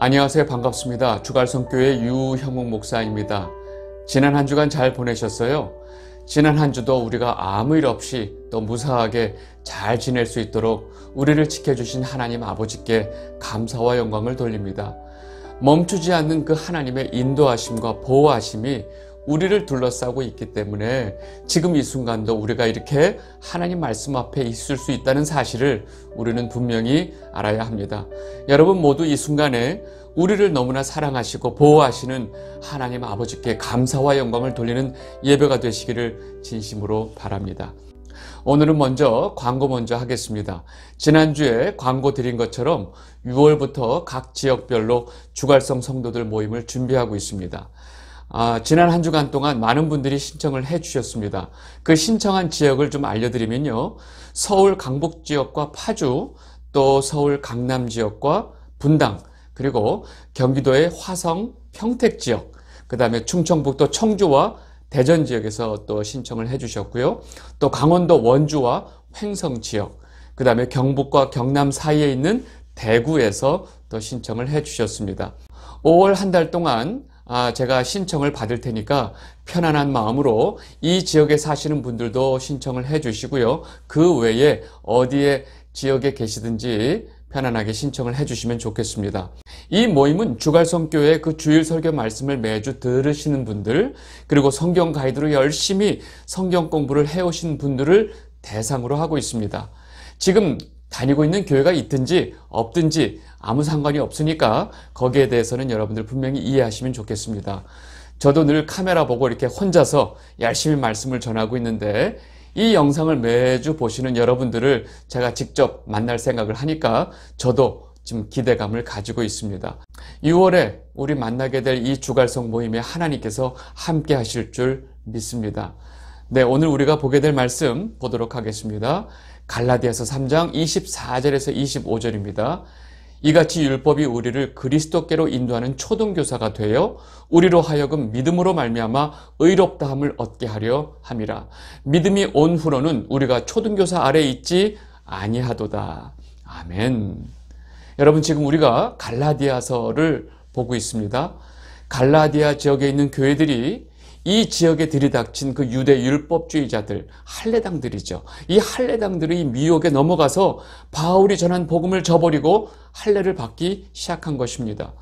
안녕하세요. 반갑습니다. 주갈성교회 유형욱 목사입니다. 지난 한 주간 잘 보내셨어요? 지난 한 주도 우리가 아무 일 없이 또 무사하게 잘 지낼 수 있도록 우리를 지켜주신 하나님 아버지께 감사와 영광을 돌립니다. 멈추지 않는 그 하나님의 인도하심과 보호하심이 우리를 둘러싸고 있기 때문에 지금 이 순간도 우리가 이렇게 하나님 말씀 앞에 있을 수 있다는 사실을 우리는 분명히 알아야 합니다. 여러분 모두 이 순간에 우리를 너무나 사랑하시고 보호하시는 하나님 아버지께 감사와 영광을 돌리는 예배가 되시기를 진심으로 바랍니다. 오늘은 광고 먼저 하겠습니다. 지난주에 광고 드린 것처럼 6월부터 각 지역별로 주갈성 성도들 모임을 준비하고 있습니다. 지난 한 주간 동안 많은 분들이 신청을 해 주셨습니다. 그 신청한 지역을 좀 알려드리면요. 서울 강북 지역과 파주, 또 서울 강남 지역과 분당, 그리고 경기도의 화성, 평택 지역, 그 다음에 충청북도 청주와 대전 지역에서 또 신청을 해 주셨고요. 또 강원도 원주와 횡성 지역, 그 다음에 경북과 경남 사이에 있는 대구에서 또 신청을 해 주셨습니다. 5월 한 달 동안 제가 신청을 받을 테니까 편안한 마음으로 이 지역에 사시는 분들도 신청을 해 주시고요. 그 외에 어디에 지역에 계시든지 편안하게 신청을 해 주시면 좋겠습니다. 이 모임은 주갈성교회 그 주일 설교 말씀을 매주 들으시는 분들, 그리고 성경 가이드로 열심히 성경 공부를 해오신 분들을 대상으로 하고 있습니다. 지금 다니고 있는 교회가 있든지 없든지 아무 상관이 없으니까 거기에 대해서는 여러분들 분명히 이해하시면 좋겠습니다. 저도 늘 카메라 보고 이렇게 혼자서 열심히 말씀을 전하고 있는데 이 영상을 매주 보시는 여러분들을 제가 직접 만날 생각을 하니까 저도 지금 기대감을 가지고 있습니다. 6월에 우리 만나게 될 이 주갈성 모임에 하나님께서 함께 하실 줄 믿습니다. 네, 오늘 우리가 보게 될 말씀 보도록 하겠습니다. 갈라디아서 3장 24절에서 25절입니다. 이같이 율법이 우리를 그리스도께로 인도하는 초등교사가 되어 우리로 하여금 믿음으로 말미암아 의롭다함을 얻게 하려 함이라. 믿음이 온 후로는 우리가 초등교사 아래에 있지 아니하도다. 아멘. 여러분, 지금 우리가 갈라디아서를 보고 있습니다. 갈라디아 지역에 있는 교회들이 이 지역에 들이닥친 그 유대 율법주의자들, 할례당들이죠. 이 할례당들의 미혹에 넘어가서 바울이 전한 복음을 저버리고 할례를 받기 시작한 것입니다.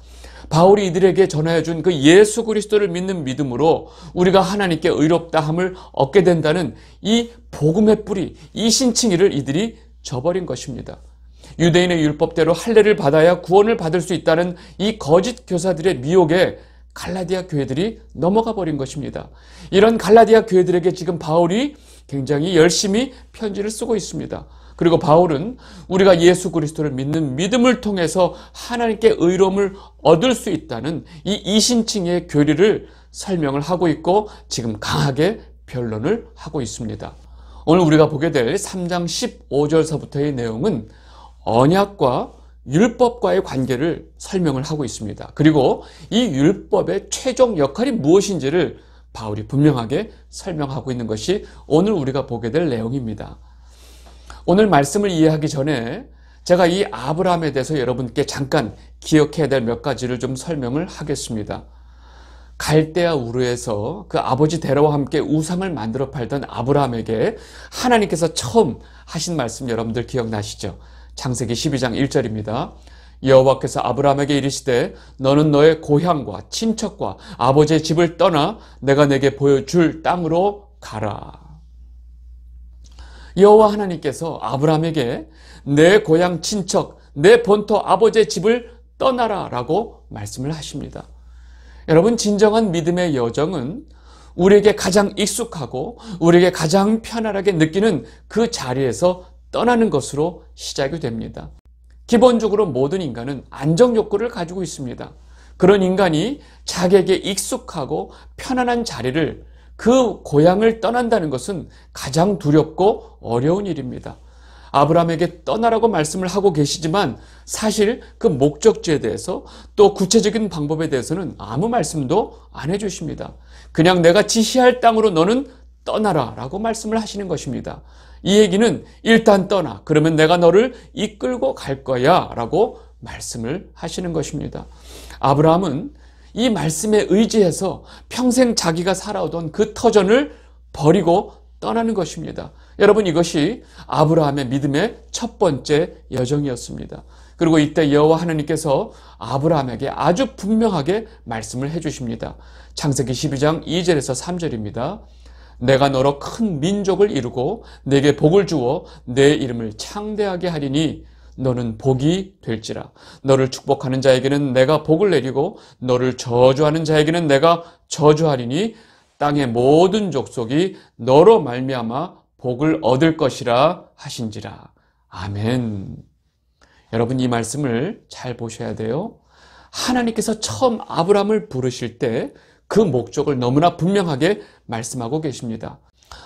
바울이 이들에게 전하여 준 그 예수 그리스도를 믿는 믿음으로 우리가 하나님께 의롭다함을 얻게 된다는 이 복음의 뿌리, 이 신칭의를 이들이 저버린 것입니다. 유대인의 율법대로 할례를 받아야 구원을 받을 수 있다는 이 거짓 교사들의 미혹에 갈라디아 교회들이 넘어가 버린 것입니다. 이런 갈라디아 교회들에게 지금 바울이 굉장히 열심히 편지를 쓰고 있습니다. 그리고 바울은 우리가 예수 그리스도를 믿는 믿음을 통해서 하나님께 의로움을 얻을 수 있다는 이 이신칭의 교리를 설명을 하고 있고 지금 강하게 변론을 하고 있습니다. 오늘 우리가 보게 될 3장 15절서부터의 내용은 언약과 율법과의 관계를 설명을 하고 있습니다. 그리고 이 율법의 최종 역할이 무엇인지를 바울이 분명하게 설명하고 있는 것이 오늘 우리가 보게 될 내용입니다. 오늘 말씀을 이해하기 전에 제가 이 아브라함에 대해서 여러분께 잠깐 기억해야 될 몇 가지를 좀 설명을 하겠습니다. 갈대아 우르에서 그 아버지 데라와 함께 우상을 만들어 팔던 아브라함에게 하나님께서 처음 하신 말씀 여러분들 기억나시죠? 창세기 12장 1절입니다. 여호와께서 아브라함에게 이르시되 너는 너의 고향과 친척과 아버지의 집을 떠나 내가 내게 보여줄 땅으로 가라. 여호와 하나님께서 아브라함에게 내 고향 친척, 내 본토 아버지의 집을 떠나라 라고 말씀을 하십니다. 여러분, 진정한 믿음의 여정은 우리에게 가장 익숙하고 우리에게 가장 편안하게 느끼는 그 자리에서 떠나는 것으로 시작이 됩니다. 기본적으로 모든 인간은 안정 욕구를 가지고 있습니다. 그런 인간이 자기에게 익숙하고 편안한 자리를, 그 고향을 떠난다는 것은 가장 두렵고 어려운 일입니다. 아브라함에게 떠나라고 말씀을 하고 계시지만 사실 그 목적지에 대해서 또 구체적인 방법에 대해서는 아무 말씀도 안 해주십니다. 그냥 내가 지시할 땅으로 너는 떠나라 라고 말씀을 하시는 것입니다. 이 얘기는 일단 떠나. 그러면 내가 너를 이끌고 갈 거야 라고 말씀을 하시는 것입니다. 아브라함은 이 말씀에 의지해서 평생 자기가 살아오던 그 터전을 버리고 떠나는 것입니다. 여러분, 이것이 아브라함의 믿음의 첫 번째 여정이었습니다. 그리고 이때 여호와 하나님께서 아브라함에게 아주 분명하게 말씀을 해주십니다. 창세기 12장 2절에서 3절입니다. 내가 너로 큰 민족을 이루고 내게 복을 주어 내 이름을 창대하게 하리니 너는 복이 될지라. 너를 축복하는 자에게는 내가 복을 내리고 너를 저주하는 자에게는 내가 저주하리니 땅의 모든 족속이 너로 말미암아 복을 얻을 것이라 하신지라. 아멘. 여러분, 이 말씀을 잘 보셔야 돼요. 하나님께서 처음 아브라함을 부르실 때 그 목적을 너무나 분명하게 말씀하고 계십니다.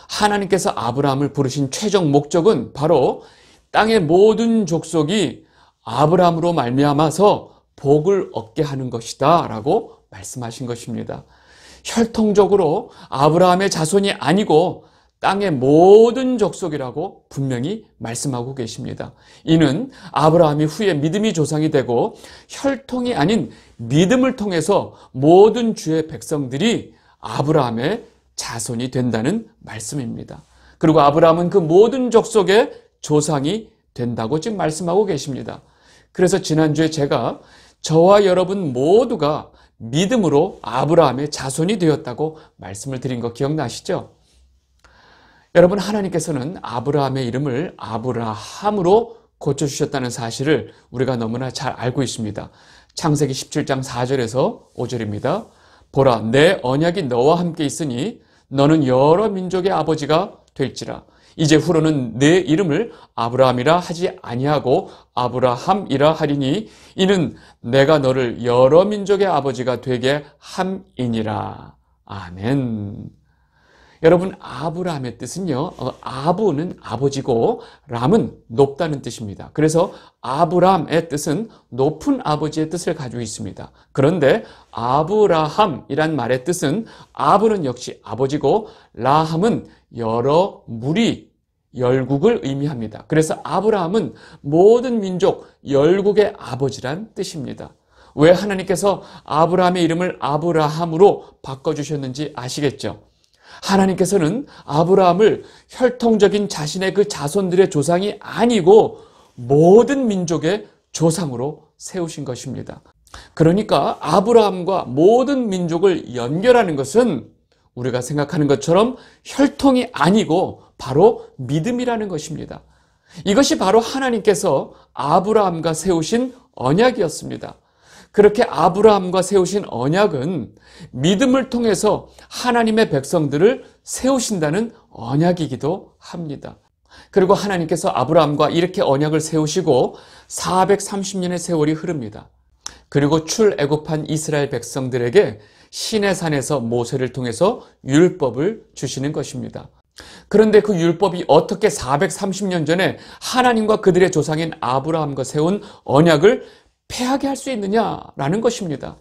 하나님께서 아브라함을 부르신 최종 목적은 바로 땅의 모든 족속이 아브라함으로 말미암아서 복을 얻게 하는 것이다 라고 말씀하신 것입니다. 혈통적으로 아브라함의 자손이 아니고 땅의 모든 족속이라고 분명히 말씀하고 계십니다. 이는 아브라함이 후에 믿음의 조상이 되고 혈통이 아닌 믿음을 통해서 모든 주의 백성들이 아브라함의 자손이 된다는 말씀입니다. 그리고 아브라함은 그 모든 족속의 조상이 된다고 지금 말씀하고 계십니다. 그래서 지난주에 제가 저와 여러분 모두가 믿음으로 아브라함의 자손이 되었다고 말씀을 드린 거 기억나시죠? 여러분, 하나님께서는 아브라함의 이름을 아브라함으로 고쳐주셨다는 사실을 우리가 너무나 잘 알고 있습니다. 창세기 17장 4절에서 5절입니다. 보라, 내 언약이 너와 함께 있으니 너는 여러 민족의 아버지가 될지라. 이제 후로는 내 이름을 아브라함이라 하지 아니하고 아브라함이라 하리니 이는 내가 너를 여러 민족의 아버지가 되게 함이니라. 아멘. 여러분, 아브라함의 뜻은요, 아부는 아버지고 람은 높다는 뜻입니다. 그래서 아브람의 뜻은 높은 아버지의 뜻을 가지고 있습니다. 그런데 아브라함이란 말의 뜻은 아부는 역시 아버지고 라함은 여러 무리, 열국을 의미합니다. 그래서 아브라함은 모든 민족, 열국의 아버지란 뜻입니다. 왜 하나님께서 아브라함의 이름을 아브라함으로 바꿔주셨는지 아시겠죠? 하나님께서는 아브라함을 혈통적인 자신의 그 자손들의 조상이 아니고 모든 민족의 조상으로 세우신 것입니다. 그러니까 아브라함과 모든 민족을 연결하는 것은 우리가 생각하는 것처럼 혈통이 아니고 바로 믿음이라는 것입니다. 이것이 바로 하나님께서 아브라함과 세우신 언약이었습니다. 그렇게 아브라함과 세우신 언약은 믿음을 통해서 하나님의 백성들을 세우신다는 언약이기도 합니다. 그리고 하나님께서 아브라함과 이렇게 언약을 세우시고 430년의 세월이 흐릅니다. 그리고 출애굽한 이스라엘 백성들에게 시내산에서 모세를 통해서 율법을 주시는 것입니다. 그런데 그 율법이 어떻게 430년 전에 하나님과 그들의 조상인 아브라함과 세운 언약을 패하게 할 수 있느냐라는 것입니다.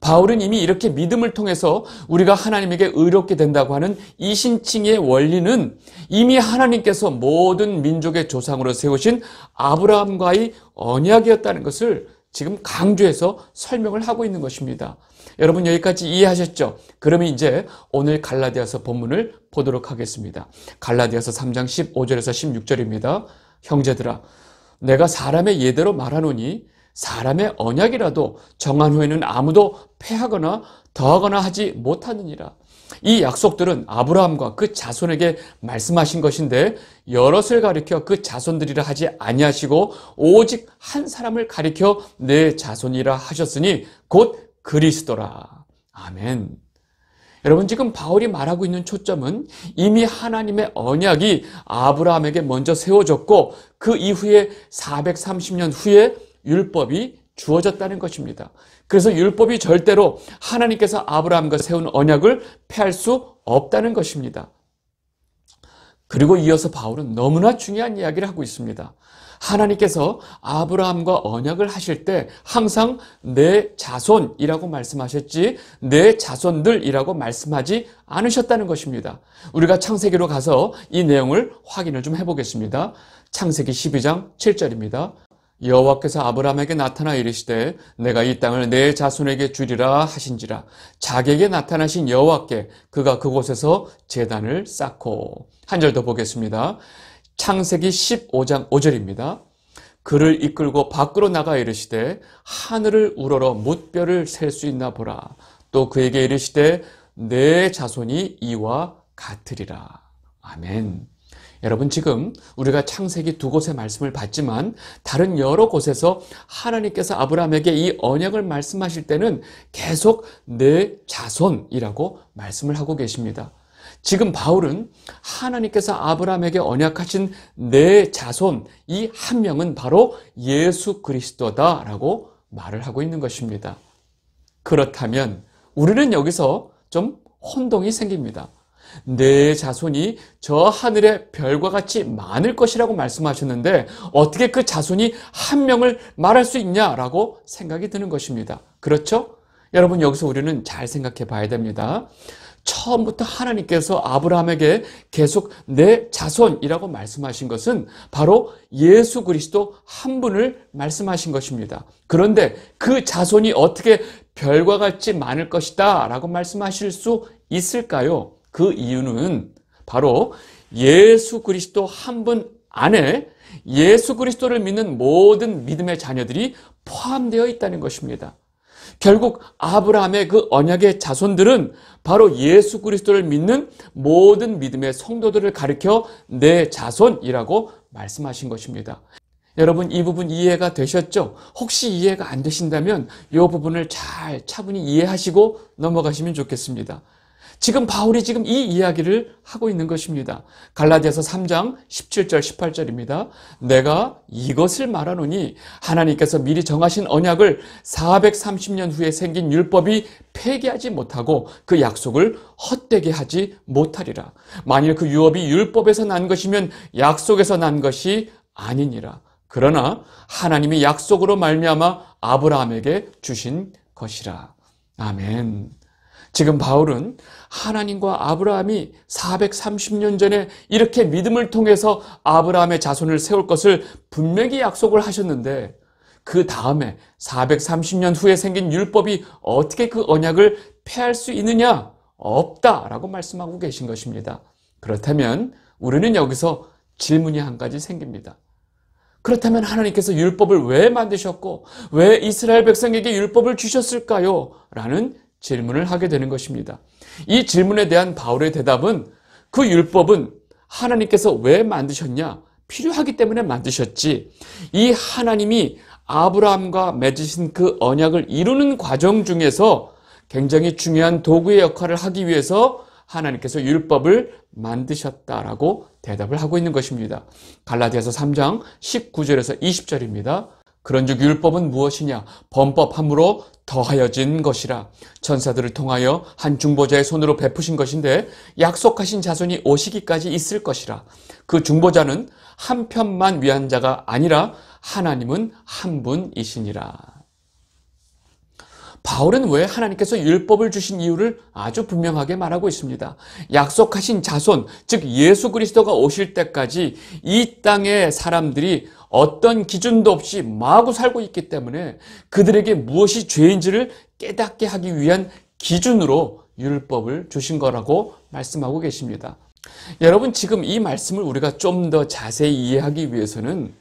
바울은 이미 이렇게 믿음을 통해서 우리가 하나님에게 의롭게 된다고 하는 이신칭의 원리는 이미 하나님께서 모든 민족의 조상으로 세우신 아브라함과의 언약이었다는 것을 지금 강조해서 설명을 하고 있는 것입니다. 여러분, 여기까지 이해하셨죠? 그러면 이제 오늘 갈라디아서 본문을 보도록 하겠습니다. 갈라디아서 3장 15절에서 16절입니다. 형제들아, 내가 사람의 예대로 말하노니 사람의 언약이라도 정한 후에는 아무도 패하거나 더하거나 하지 못하느니라. 이 약속들은 아브라함과 그 자손에게 말씀하신 것인데 여럿을 가리켜 그 자손들이라 하지 아니하시고 오직 한 사람을 가리켜 내 자손이라 하셨으니 곧 그리스도라. 아멘. 여러분, 지금 바울이 말하고 있는 초점은 이미 하나님의 언약이 아브라함에게 먼저 세워졌고 그 이후에 430년 후에 율법이 주어졌다는 것입니다. 그래서 율법이 절대로 하나님께서 아브라함과 세운 언약을 폐할 수 없다는 것입니다. 그리고 이어서 바울은 너무나 중요한 이야기를 하고 있습니다. 하나님께서 아브라함과 언약을 하실 때 항상 내 자손이라고 말씀하셨지 내 자손들이라고 말씀하지 않으셨다는 것입니다. 우리가 창세기로 가서 이 내용을 확인을 좀 해보겠습니다. 창세기 12장 7절입니다. 여호와께서 아브라함에게 나타나 이르시되 내가 이 땅을 내 자손에게 주리라 하신지라. 자기에게 나타나신 여호와께 그가 그곳에서 제단을 쌓고. 한 절 더 보겠습니다. 창세기 15장 5절입니다. 그를 이끌고 밖으로 나가 이르시되 하늘을 우러러 뭇별을 셀 수 있나 보라. 또 그에게 이르시되 내 자손이 이와 같으리라. 아멘. 여러분, 지금 우리가 창세기 두 곳의 말씀을 봤지만 다른 여러 곳에서 하나님께서 아브라함에게 이 언약을 말씀하실 때는 계속 내 자손이라고 말씀을 하고 계십니다. 지금 바울은 하나님께서 아브라함에게 언약하신 내 자손, 이 한 명은 바로 예수 그리스도다라고 말을 하고 있는 것입니다. 그렇다면 우리는 여기서 좀 혼동이 생깁니다. 내 자손이 저 하늘의 별과 같이 많을 것이라고 말씀하셨는데 어떻게 그 자손이 한 명을 말할 수 있냐라고 생각이 드는 것입니다. 그렇죠? 여러분, 여기서 우리는 잘 생각해 봐야 됩니다. 처음부터 하나님께서 아브라함에게 계속 내 자손이라고 말씀하신 것은 바로 예수 그리스도 한 분을 말씀하신 것입니다. 그런데 그 자손이 어떻게 별과 같이 많을 것이다 라고 말씀하실 수 있을까요? 그 이유는 바로 예수 그리스도 한 분 안에 예수 그리스도를 믿는 모든 믿음의 자녀들이 포함되어 있다는 것입니다. 결국 아브라함의 그 언약의 자손들은 바로 예수 그리스도를 믿는 모든 믿음의 성도들을 가리켜 내 자손이라고 말씀하신 것입니다. 여러분, 이 부분 이해가 되셨죠? 혹시 이해가 안 되신다면 이 부분을 잘 차분히 이해하시고 넘어가시면 좋겠습니다. 지금 바울이 지금 이 이야기를 하고 있는 것입니다. 갈라디아서 3장 17절 18절입니다. 내가 이것을 말하노니 하나님께서 미리 정하신 언약을 430년 후에 생긴 율법이 폐기하지 못하고 그 약속을 헛되게 하지 못하리라. 만일 그 유업이 율법에서 난 것이면 약속에서 난 것이 아니니라. 그러나 하나님이 약속으로 말미암아 아브라함에게 주신 것이라. 아멘. 지금 바울은 하나님과 아브라함이 430년 전에 이렇게 믿음을 통해서 아브라함의 자손을 세울 것을 분명히 약속을 하셨는데 그 다음에 430년 후에 생긴 율법이 어떻게 그 언약을 폐할 수 있느냐? 없다라고 말씀하고 계신 것입니다. 그렇다면 우리는 여기서 질문이 한 가지 생깁니다. 그렇다면 하나님께서 율법을 왜 만드셨고 왜 이스라엘 백성에게 율법을 주셨을까요? 라는 질문을 하게 되는 것입니다. 이 질문에 대한 바울의 대답은 그 율법은 하나님께서 왜 만드셨냐? 필요하기 때문에 만드셨지. 이 하나님이 아브라함과 맺으신 그 언약을 이루는 과정 중에서 굉장히 중요한 도구의 역할을 하기 위해서 하나님께서 율법을 만드셨다라고 대답을 하고 있는 것입니다. 갈라디아서 3장 19절에서 20절입니다. 그런즉 율법은 무엇이냐? 범법함으로 더하여진 것이라. 천사들을 통하여 한 중보자의 손으로 베푸신 것인데 약속하신 자손이 오시기까지 있을 것이라. 그 중보자는 한 편만 위한 자가 아니라 하나님은 한 분이시니라. 바울은 왜 하나님께서 율법을 주신 이유를 아주 분명하게 말하고 있습니다. 약속하신 자손, 즉 예수 그리스도가 오실 때까지 이 땅의 사람들이 어떤 기준도 없이 마구 살고 있기 때문에 그들에게 무엇이 죄인지를 깨닫게 하기 위한 기준으로 율법을 주신 거라고 말씀하고 계십니다. 여러분, 지금 이 말씀을 우리가 좀 더 자세히 이해하기 위해서는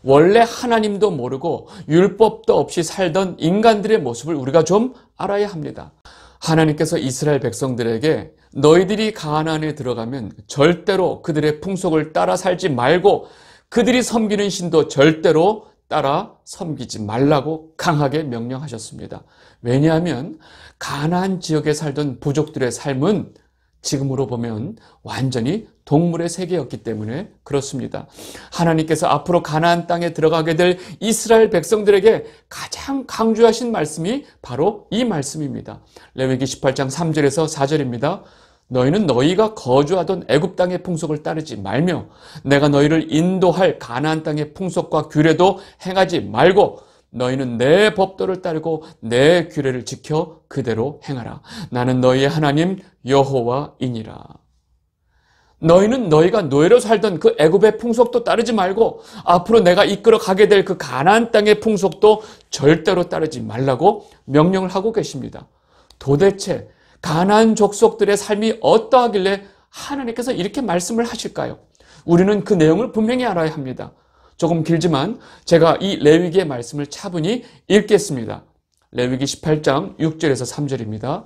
원래 하나님도 모르고 율법도 없이 살던 인간들의 모습을 우리가 좀 알아야 합니다. 하나님께서 이스라엘 백성들에게 너희들이 가나안에 들어가면 절대로 그들의 풍속을 따라 살지 말고 그들이 섬기는 신도 절대로 따라 섬기지 말라고 강하게 명령하셨습니다. 왜냐하면 가나안 지역에 살던 부족들의 삶은 지금으로 보면 완전히 동물의 세계였기 때문에 그렇습니다. 하나님께서 앞으로 가나안 땅에 들어가게 될 이스라엘 백성들에게 가장 강조하신 말씀이 바로 이 말씀입니다. 레위기 18장 3절에서 4절입니다. 너희는 너희가 거주하던 애굽 땅의 풍속을 따르지 말며 내가 너희를 인도할 가나안 땅의 풍속과 규례도 행하지 말고 너희는 내 법도를 따르고 내 규례를 지켜 그대로 행하라. 나는 너희의 하나님 여호와이니라. 너희는 너희가 노예로 살던 그 애굽의 풍속도 따르지 말고 앞으로 내가 이끌어 가게 될 그 가나안 땅의 풍속도 절대로 따르지 말라고 명령을 하고 계십니다. 도대체 가나안 족속들의 삶이 어떠하길래 하나님께서 이렇게 말씀을 하실까요? 우리는 그 내용을 분명히 알아야 합니다. 조금 길지만 제가 이 레위기의 말씀을 차분히 읽겠습니다. 레위기 18장 6절에서 3절입니다.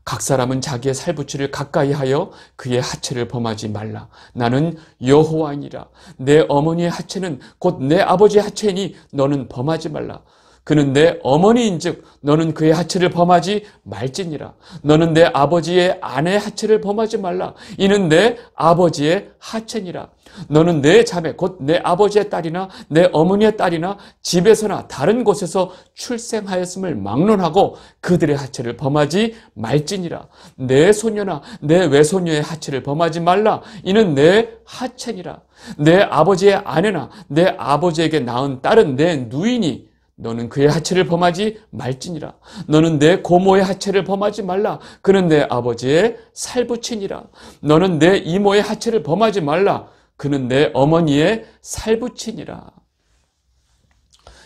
각 사람은 자기의 살부치를 가까이 하여 그의 하체를 범하지 말라. 나는 여호와이니라. 내 어머니의 하체는 곧 내 아버지의 하체이니 너는 범하지 말라. 그는 내 어머니인즉 너는 그의 하체를 범하지 말지니라. 너는 내 아버지의 아내의 하체를 범하지 말라. 이는 내 아버지의 하체니라. 너는 내 자매 곧 내 아버지의 딸이나 내 어머니의 딸이나 집에서나 다른 곳에서 출생하였음을 막론하고 그들의 하체를 범하지 말지니라. 내 소녀나 내 외소녀의 하체를 범하지 말라. 이는 내 하체니라. 내 아버지의 아내나 내 아버지에게 낳은 딸은 내 누이니 너는 그의 하체를 범하지 말지니라. 너는 내 고모의 하체를 범하지 말라. 그는 내 아버지의 살부친이라. 너는 내 이모의 하체를 범하지 말라. 그는 내 어머니의 살부친이라.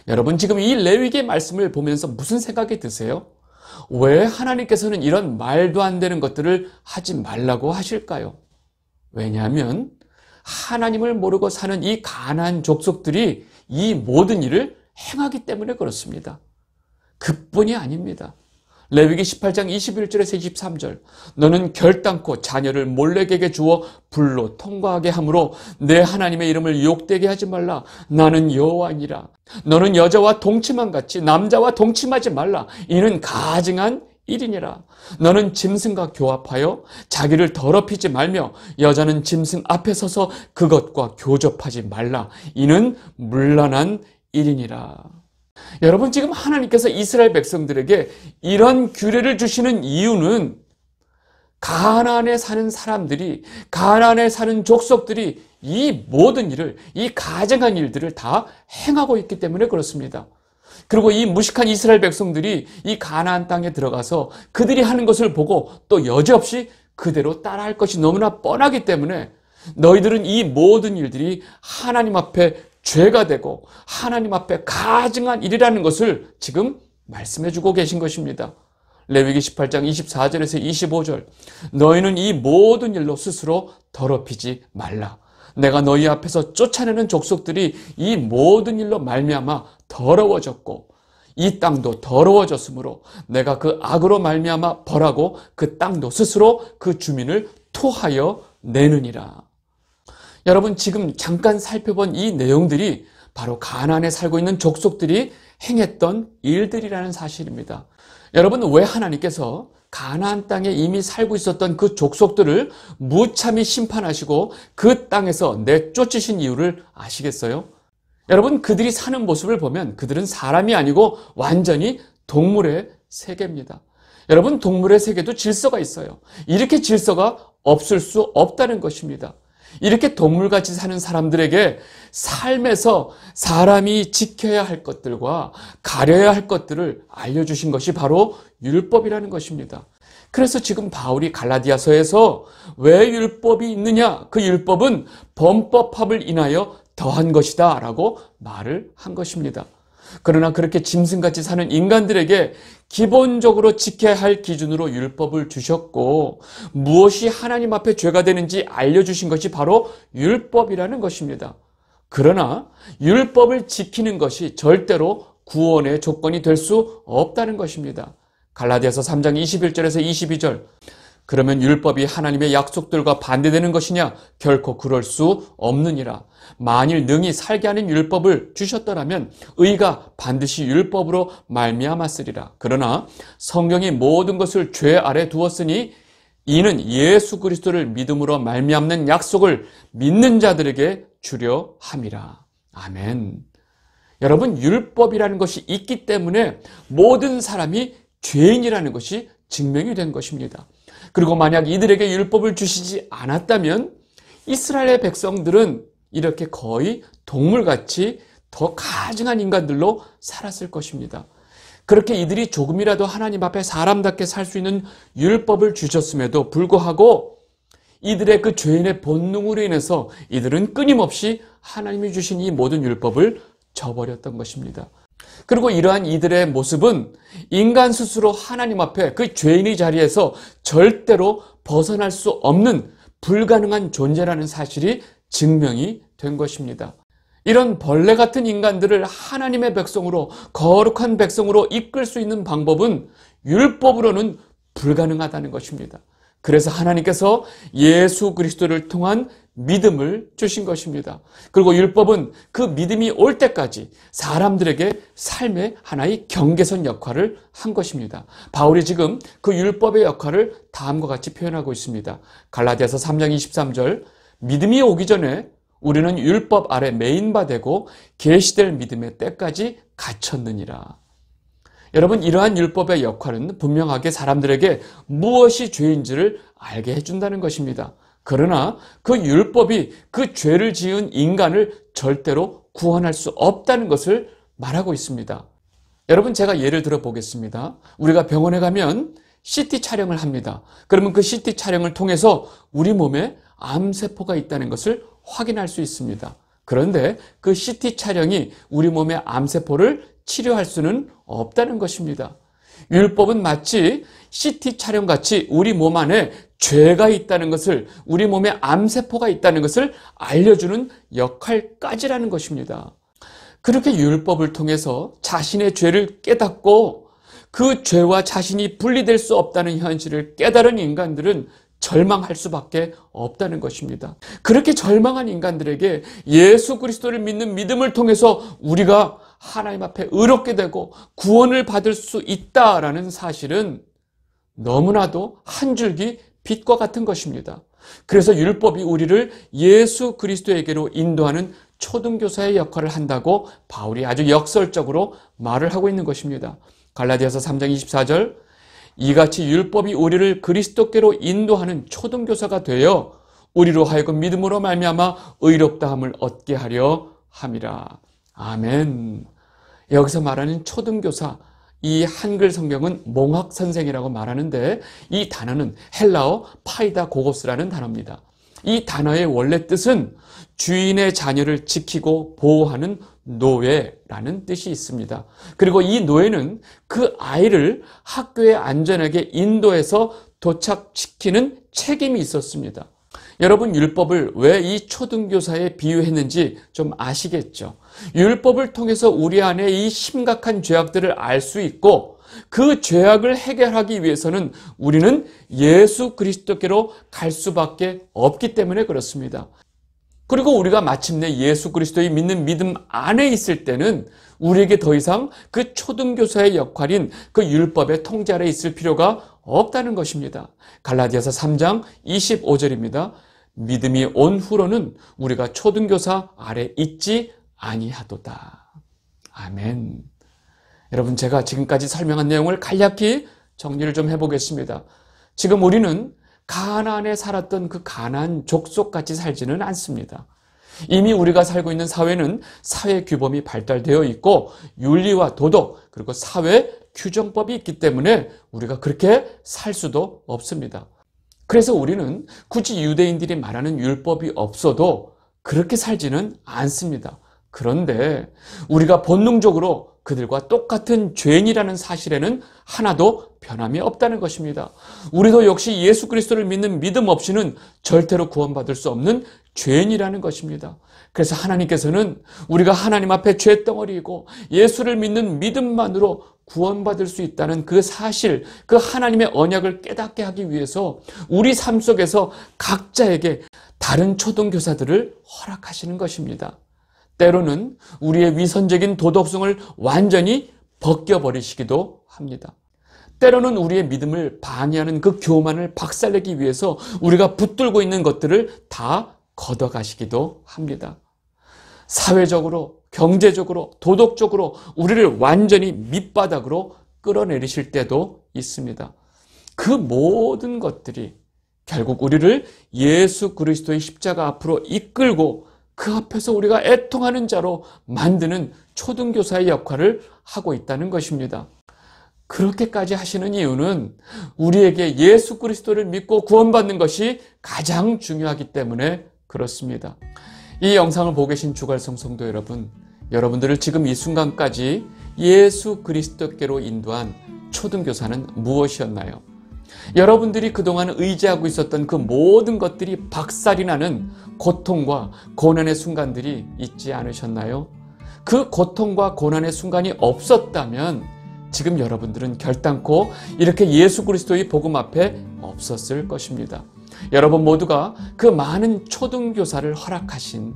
여러분, 지금 이 레위기의 말씀을 보면서 무슨 생각이 드세요? 왜 하나님께서는 이런 말도 안 되는 것들을 하지 말라고 하실까요? 왜냐하면 하나님을 모르고 사는 이 가나안 족속들이 이 모든 일을 행하기 때문에 그렇습니다. 그뿐이 아닙니다. 레위기 18장 21절에서 23절 너는 결단코 자녀를 몰렉에게 주어 불로 통과하게 함으로 내 하나님의 이름을 욕되게 하지 말라. 나는 여호와니라. 너는 여자와 동침한 같이 남자와 동침하지 말라. 이는 가증한 일이니라. 너는 짐승과 교합하여 자기를 더럽히지 말며 여자는 짐승 앞에 서서 그것과 교접하지 말라. 이는 문란한 일이니라. 여러분, 지금 하나님께서 이스라엘 백성들에게 이런 규례를 주시는 이유는 가나안에 사는 사람들이, 가나안에 사는 족속들이 이 모든 일을, 이 가증한 일들을 다 행하고 있기 때문에 그렇습니다. 그리고 이 무식한 이스라엘 백성들이 이 가나안 땅에 들어가서 그들이 하는 것을 보고 또 여지없이 그대로 따라할 것이 너무나 뻔하기 때문에 너희들은 이 모든 일들이 하나님 앞에 죄가 되고 하나님 앞에 가증한 일이라는 것을 지금 말씀해주고 계신 것입니다. 레위기 18장 24절에서 25절 너희는 이 모든 일로 스스로 더럽히지 말라. 내가 너희 앞에서 쫓아내는 족속들이 이 모든 일로 말미암아 더러워졌고 이 땅도 더러워졌으므로 내가 그 악으로 말미암아 벌하고 그 땅도 스스로 그 주민을 토하여 내느니라. 여러분, 지금 잠깐 살펴본 이 내용들이 바로 가나안에 살고 있는 족속들이 행했던 일들이라는 사실입니다. 여러분, 왜 하나님께서 가나안 땅에 이미 살고 있었던 그 족속들을 무참히 심판하시고 그 땅에서 내쫓으신 이유를 아시겠어요? 여러분, 그들이 사는 모습을 보면 그들은 사람이 아니고 완전히 동물의 세계입니다. 여러분, 동물의 세계도 질서가 있어요. 이렇게 질서가 없을 수 없다는 것입니다. 이렇게 동물같이 사는 사람들에게 삶에서 사람이 지켜야 할 것들과 가려야 할 것들을 알려주신 것이 바로 율법이라는 것입니다. 그래서 지금 바울이 갈라디아서에서 왜 율법이 있느냐? 그 율법은 범법합을 인하여 더한 것이다 라고 말을 한 것입니다. 그러나 그렇게 짐승같이 사는 인간들에게 기본적으로 지켜야 할 기준으로 율법을 주셨고 무엇이 하나님 앞에 죄가 되는지 알려주신 것이 바로 율법이라는 것입니다. 그러나 율법을 지키는 것이 절대로 구원의 조건이 될 수 없다는 것입니다. 갈라디아서 3장 21절에서 22절 그러면 율법이 하나님의 약속들과 반대되는 것이냐? 결코 그럴 수 없느니라. 만일 능히 살게 하는 율법을 주셨더라면 의가 반드시 율법으로 말미암았으리라. 그러나 성경이 모든 것을 죄 아래 두었으니 이는 예수 그리스도를 믿음으로 말미암는 약속을 믿는 자들에게 주려 함이라. 아멘. 여러분, 율법이라는 것이 있기 때문에 모든 사람이 죄인이라는 것이 증명이 된 것입니다. 그리고 만약 이들에게 율법을 주시지 않았다면 이스라엘의 백성들은 이렇게 거의 동물같이 더 가증한 인간들로 살았을 것입니다. 그렇게 이들이 조금이라도 하나님 앞에 사람답게 살 수 있는 율법을 주셨음에도 불구하고 이들의 그 죄인의 본능으로 인해서 이들은 끊임없이 하나님이 주신 이 모든 율법을 저버렸던 것입니다. 그리고 이러한 이들의 모습은 인간 스스로 하나님 앞에 그 죄인의 자리에서 절대로 벗어날 수 없는 불가능한 존재라는 사실이 증명이 된 것입니다. 이런 벌레 같은 인간들을 하나님의 백성으로, 거룩한 백성으로 이끌 수 있는 방법은 율법으로는 불가능하다는 것입니다. 그래서 하나님께서 예수 그리스도를 통한 믿음을 주신 것입니다. 그리고 율법은 그 믿음이 올 때까지 사람들에게 삶의 하나의 경계선 역할을 한 것입니다. 바울이 지금 그 율법의 역할을 다음과 같이 표현하고 있습니다. 갈라디아서 3장 23절, 믿음이 오기 전에 우리는 율법 아래 매인바되고 계시될 믿음의 때까지 갇혔느니라. 여러분, 이러한 율법의 역할은 분명하게 사람들에게 무엇이 죄인지를 알게 해준다는 것입니다. 그러나 그 율법이 그 죄를 지은 인간을 절대로 구원할 수 없다는 것을 말하고 있습니다. 여러분, 제가 예를 들어 보겠습니다. 우리가 병원에 가면 CT 촬영을 합니다. 그러면 그 CT 촬영을 통해서 우리 몸에 암세포가 있다는 것을 확인할 수 있습니다. 그런데 그 CT 촬영이 우리 몸의 암세포를 치료할 수는 없다는 것입니다. 율법은 마치 CT 촬영같이 우리 몸 안에 죄가 있다는 것을, 우리 몸에 암세포가 있다는 것을 알려주는 역할까지라는 것입니다. 그렇게 율법을 통해서 자신의 죄를 깨닫고 그 죄와 자신이 분리될 수 없다는 현실을 깨달은 인간들은 절망할 수밖에 없다는 것입니다. 그렇게 절망한 인간들에게 예수 그리스도를 믿는 믿음을 통해서 우리가 하나님 앞에 의롭게 되고 구원을 받을 수 있다라는 사실은 너무나도 한 줄기 빛과 같은 것입니다. 그래서 율법이 우리를 예수 그리스도에게로 인도하는 초등교사의 역할을 한다고 바울이 아주 역설적으로 말을 하고 있는 것입니다. 갈라디아서 3장 24절, 이같이 율법이 우리를 그리스도께로 인도하는 초등교사가 되어 우리로 하여금 믿음으로 말미암아 의롭다함을 얻게 하려 함이라. 아멘. 여기서 말하는 초등교사, 이 한글 성경은 몽학선생이라고 말하는데 이 단어는 헬라어 파이다고고스라는 단어입니다. 이 단어의 원래 뜻은 주인의 자녀를 지키고 보호하는 노예라는 뜻이 있습니다. 그리고 이 노예는 그 아이를 학교에 안전하게 인도해서 도착시키는 책임이 있었습니다. 여러분, 율법을 왜 이 초등교사에 비유했는지 좀 아시겠죠? 율법을 통해서 우리 안에 이 심각한 죄악들을 알 수 있고 그 죄악을 해결하기 위해서는 우리는 예수 그리스도께로 갈 수밖에 없기 때문에 그렇습니다. 그리고 우리가 마침내 예수 그리스도의 믿는 믿음 안에 있을 때는 우리에게 더 이상 그 초등교사의 역할인 그 율법의 통제 아래 있을 필요가 없다는 것입니다. 갈라디아서 3장 25절입니다. 믿음이 온 후로는 우리가 초등교사 아래 있지 아니하도다. 아멘. 여러분, 제가 지금까지 설명한 내용을 간략히 정리를 좀 해보겠습니다. 지금 우리는 가나안에 살았던 그 가나안 족속같이 살지는 않습니다. 이미 우리가 살고 있는 사회는 사회 규범이 발달되어 있고 윤리와 도덕 그리고 사회 규정법이 있기 때문에 우리가 그렇게 살 수도 없습니다. 그래서 우리는 굳이 유대인들이 말하는 율법이 없어도 그렇게 살지는 않습니다. 그런데 우리가 본능적으로 그들과 똑같은 죄인이라는 사실에는 하나도 변함이 없다는 것입니다. 우리도 역시 예수 그리스도를 믿는 믿음 없이는 절대로 구원받을 수 없는 죄인이라는 것입니다. 그래서 하나님께서는 우리가 하나님 앞에 죄덩어리이고 예수를 믿는 믿음만으로 구원받을 수 있다는 그 사실, 그 하나님의 언약을 깨닫게 하기 위해서 우리 삶 속에서 각자에게 다른 초등교사들을 허락하시는 것입니다. 때로는 우리의 위선적인 도덕성을 완전히 벗겨버리시기도 합니다. 때로는 우리의 믿음을 방해하는 그 교만을 박살내기 위해서 우리가 붙들고 있는 것들을 다 걷어가시기도 합니다. 사회적으로, 경제적으로, 도덕적으로 우리를 완전히 밑바닥으로 끌어내리실 때도 있습니다. 그 모든 것들이 결국 우리를 예수 그리스도의 십자가 앞으로 이끌고 그 앞에서 우리가 애통하는 자로 만드는 초등교사의 역할을 하고 있다는 것입니다. 그렇게까지 하시는 이유는 우리에게 예수 그리스도를 믿고 구원받는 것이 가장 중요하기 때문에 그렇습니다. 이 영상을 보고 계신 주갈성 성도 여러분, 여러분들을 지금 이 순간까지 예수 그리스도께로 인도한 초등교사는 무엇이었나요? 여러분들이 그동안 의지하고 있었던 그 모든 것들이 박살이 나는 고통과 고난의 순간들이 있지 않으셨나요? 그 고통과 고난의 순간이 없었다면 지금 여러분들은 결단코 이렇게 예수 그리스도의 복음 앞에 없었을 것입니다. 여러분 모두가 그 많은 초등교사를 허락하신,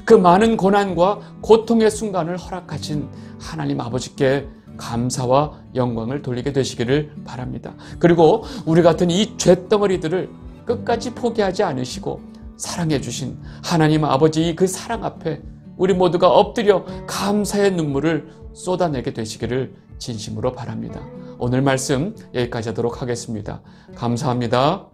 그 많은 고난과 고통의 순간을 허락하신 하나님 아버지께 감사와 영광을 돌리게 되시기를 바랍니다. 그리고 우리 같은 이 죄덩어리들을 끝까지 포기하지 않으시고 사랑해 주신 하나님 아버지의 그 사랑 앞에 우리 모두가 엎드려 감사의 눈물을 쏟아내게 되시기를 진심으로 바랍니다. 오늘 말씀 여기까지 하도록 하겠습니다. 감사합니다.